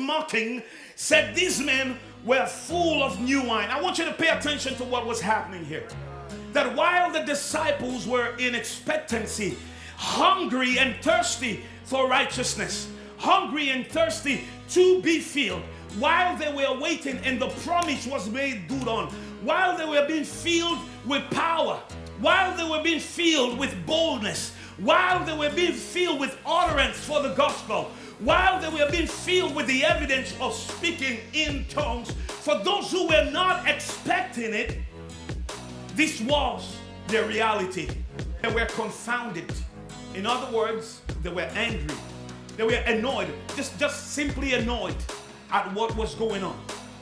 mocking, said these men were full of new wine. I want you to pay attention to what was happening here. That while the disciples were in expectancy, hungry and thirsty for righteousness, hungry and thirsty to be filled, while they were waiting and the promise was made good on, while they were being filled with power, while they were being filled with boldness, while they were being filled with utterance for the gospel, while they were being filled with the evidence of speaking in tongues, for those who were not expecting it, this was their reality. They were confounded. In other words, they were angry. They were annoyed, just simply annoyed at what was going on.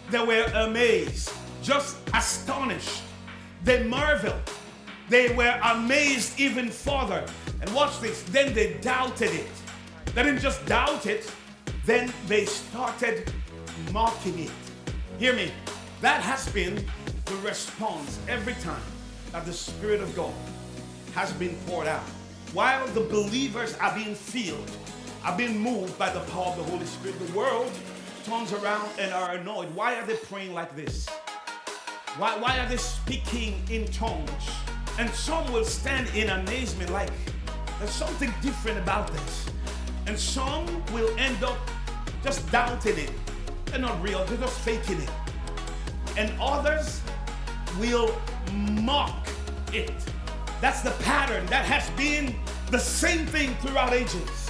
They were amazed, just astonished. They marveled. They were amazed even further. And watch this, then they doubted it. They didn't just doubt it, then they started mocking it. Hear me, that has been the response every time that the Spirit of God has been poured out. While the believers are being filled, are being moved by the power of the Holy Spirit, the world turns around and are annoyed. Why are they praying like this? Why are they speaking in tongues? And some will stand in amazement like, there's something different about this. And some will end up just doubting it. They're not real, they're just faking it. And others will mock it. That's the pattern that has been the same thing throughout ages.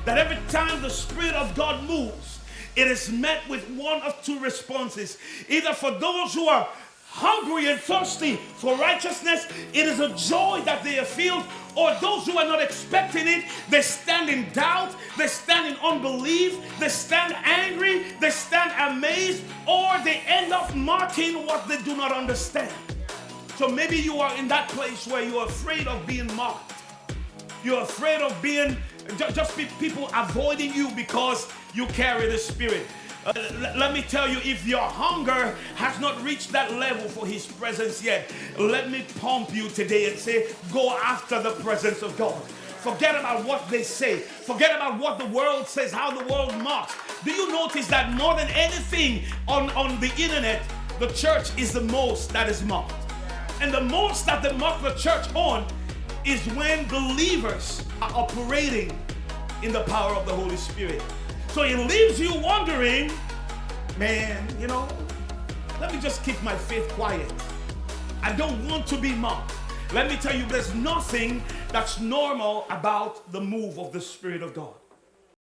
That every time the Spirit of God moves, it is met with one of two responses. Either for those who are hungry and thirsty for righteousness, it is a joy that they are filled, or those who are not expecting it, they stand in doubt, they stand in unbelief, they stand angry, they stand amazed, or they end up mocking what they do not understand. So maybe you are in that place where you're afraid of being mocked. You're afraid of being just people avoiding you because you carry the Spirit. Let me tell you, if your hunger has not reached that level for His presence yet, let me pump you today and say, go after the presence of God. Forget about what they say. Forget about what the world says, how the world mocks. Do you notice that more than anything on the internet, the church is the most that is mocked? And the most that they mock the church on is when believers are operating in the power of the Holy Spirit. So it leaves you wondering, man, let me just keep my faith quiet. I don't want to be mocked. Let me tell you, there's nothing that's normal about the move of the Spirit of God.